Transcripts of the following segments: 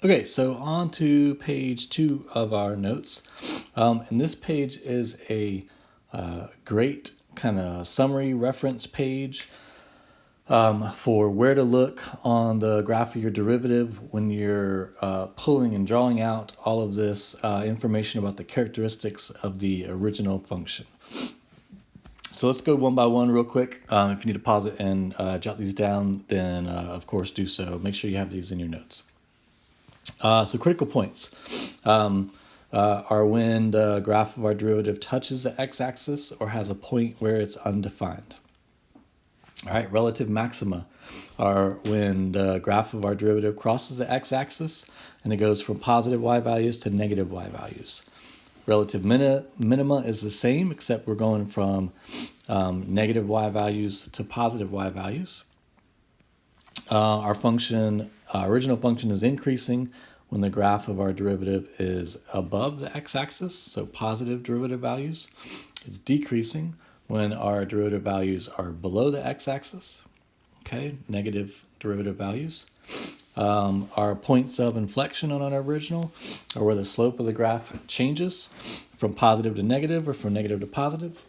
Okay, so on to page 2 of our notes. And this page is a great kind of summary reference page for where to look on the graph of your derivative when you're pulling and drawing out all of this information about the characteristics of the original function. So let's go one by one real quick. If you need to pause it and jot these down, then of course do so. Make sure you have these in your notes. So critical points are when the graph of our derivative touches the x-axis or has a point where it's undefined. All right, relative maxima are when the graph of our derivative crosses the x-axis and it goes from positive y values to negative y values. Relative minima is the same, except we're going from negative y values to positive y values. Our function, original function is increasing when the graph of our derivative is above the x-axis, so positive derivative values. It's decreasing when our derivative values are below the x-axis, okay, negative derivative values. Our points of inflection on our original are where the slope of the graph changes from positive to negative or from negative to positive.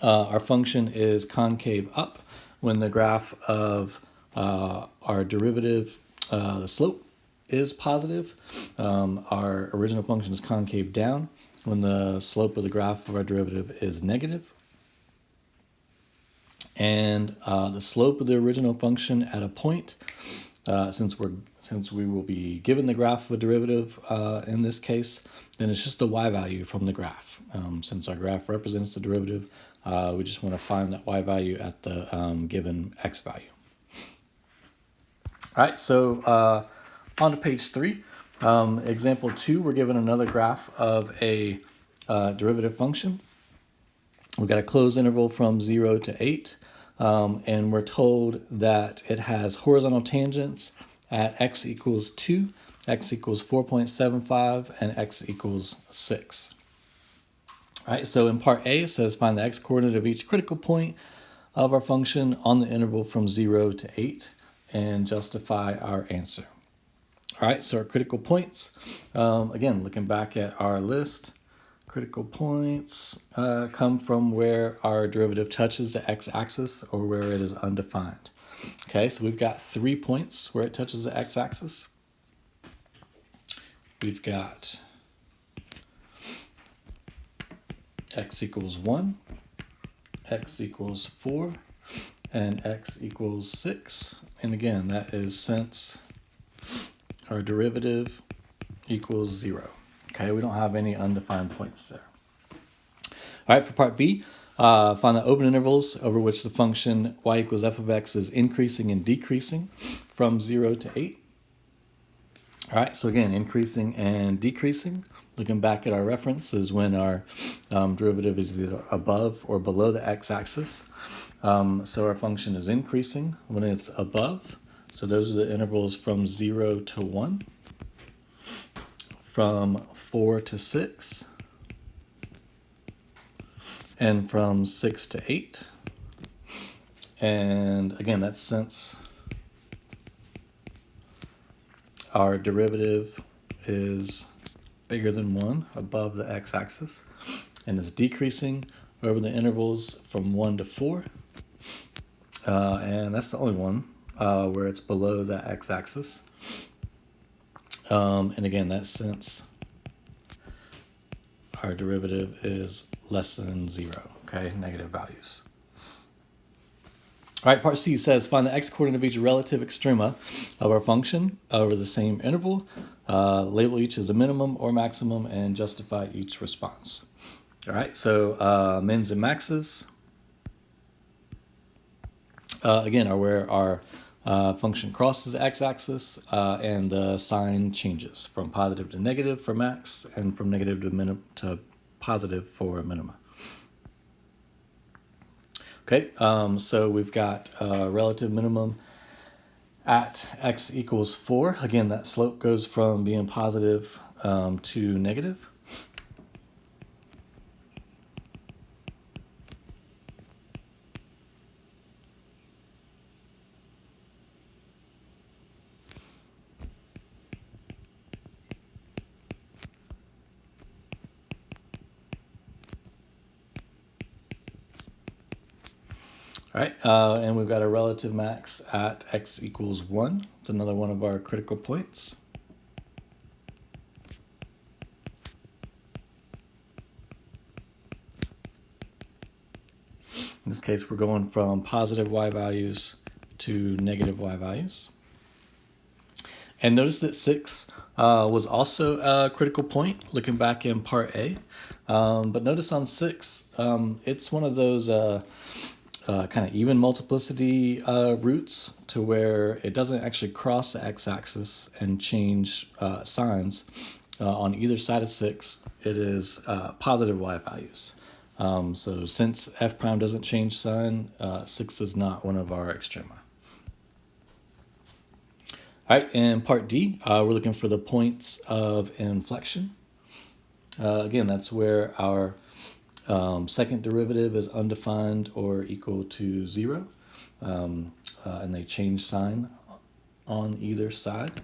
Our function is concave up when the graph of our derivative, the slope is positive. Our original function is concave down when the slope of the graph of our derivative is negative. And the slope of the original function at a point, since we will be given the graph of a derivative in this case, then it's just the y value from the graph. Since our graph represents the derivative, we just want to find that y value at the given x value. All right, so on to page 3. Example 2, we're given another graph of a derivative function. We've got a closed interval from 0 to 8, and we're told that it has horizontal tangents at x equals 2, x equals 4.75, and x equals 6. All right, so in part A, it says find the x-coordinate of each critical point of our function on the interval from 0 to 8 and justify our answer. All right, so our critical points, again, looking back at our list, critical points come from where our derivative touches the x-axis or where it is undefined. Okay, so we've got 3 points where it touches the x-axis. We've got x equals 1, x equals 4, and x equals 6. And again, that is since our derivative equals 0. Okay, we don't have any undefined points there. All right, for part B, find the open intervals over which the function y equals f of x is increasing and decreasing from 0 to 8. All right, so again, increasing and decreasing. Looking back at our reference is when our derivative is either above or below the x-axis. So our function is increasing when it's above. So those are the intervals from 0 to 1, from 4 to 6, and from 6 to 8. And again, that's since our derivative is bigger than 1 above the x-axis and is decreasing over the intervals from 1 to 4. And that's the only one where it's below the x-axis. And again, that's since our derivative is less than 0, okay, negative values. All right, part C says find the x-coordinate of each relative extrema of our function over the same interval. Label each as a minimum or maximum and justify each response. All right, so mins and maxes, again, are where our function crosses the x-axis and the sign changes from positive to negative for max and from negative to positive for minima. Okay, so we've got relative minimum at x equals 4. Again, that slope goes from being positive to negative. All right, and we've got a relative max at x equals 1. It's another one of our critical points. In this case, we're going from positive y values to negative y values. And notice that 6 was also a critical point, looking back in part A. But notice on 6, it's one of those kind of even multiplicity roots to where it doesn't actually cross the x-axis and change signs. On either side of 6, it is positive y values. So since f prime doesn't change sign, 6 is not one of our extrema. All right, in part D, we're looking for the points of inflection. Again, that's where our second derivative is undefined or equal to 0, and they change sign on either side.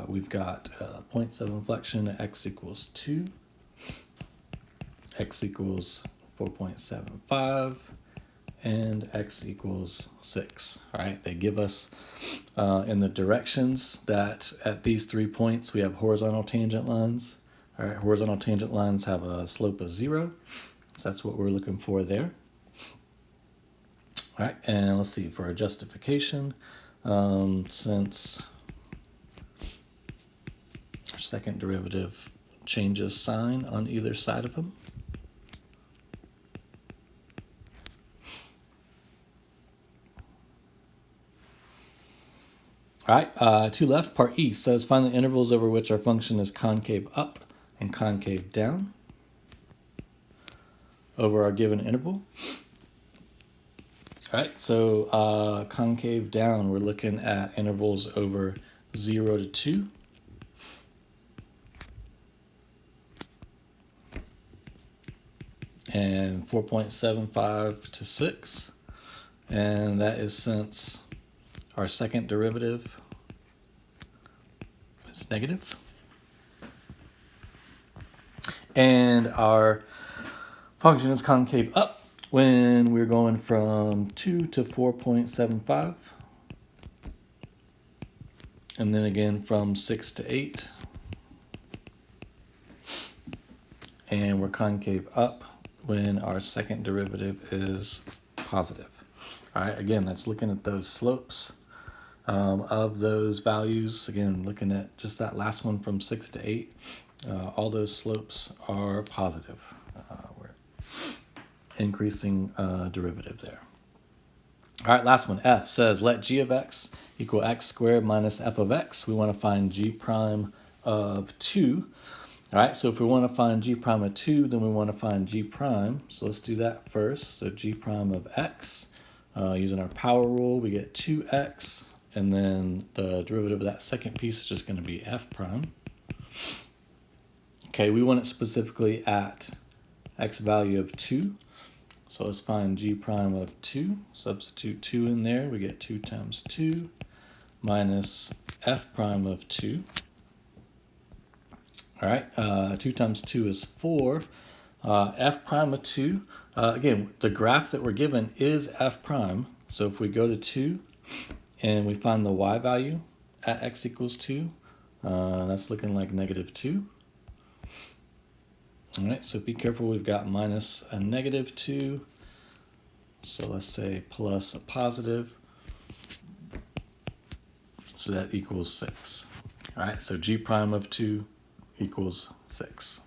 We've got points of inflection at x equals 2, x equals 4.75, and x equals 6. All right, they give us in the directions that at these 3 points we have horizontal tangent lines. All right, horizontal tangent lines have a slope of 0, so that's what we're looking for there. All right, and let's see, for a justification, since our second derivative changes sign on either side of them, all right, to left, part E says find the intervals over which our function is concave up and concave down over our given interval. All right, so concave down, we're looking at intervals over 0 to 2. And 4.75 to 6. And that is since our second derivative is negative. And our function is concave up when we're going from 2 to 4.75. And then again from 6 to 8. And we're concave up when our second derivative is positive. All right, again, that's looking at those slopes of those values. Again, looking at just that last one from 6 to 8. All those slopes are positive. We're increasing derivative there. All right, last one, F says let g of x equal x squared minus f of x. We want to find g prime of 2. All right, so if we want to find g prime of 2, then we want to find g prime. So let's do that first. So g prime of x, using our power rule, we get 2x, and then the derivative of that second piece is just going to be f prime. Okay, we want it specifically at x value of 2. So let's find g prime of 2. Substitute 2 in there. We get 2 times 2 minus f prime of 2. All right, 2 times 2 is 4. F prime of 2. Again, the graph that we're given is f prime. So if we go to 2 and we find the y value at x equals 2, that's looking like negative 2. All right, so be careful. We've got minus a negative 2. So let's say plus a positive. So that equals 6. All right, so g prime of 2 equals 6.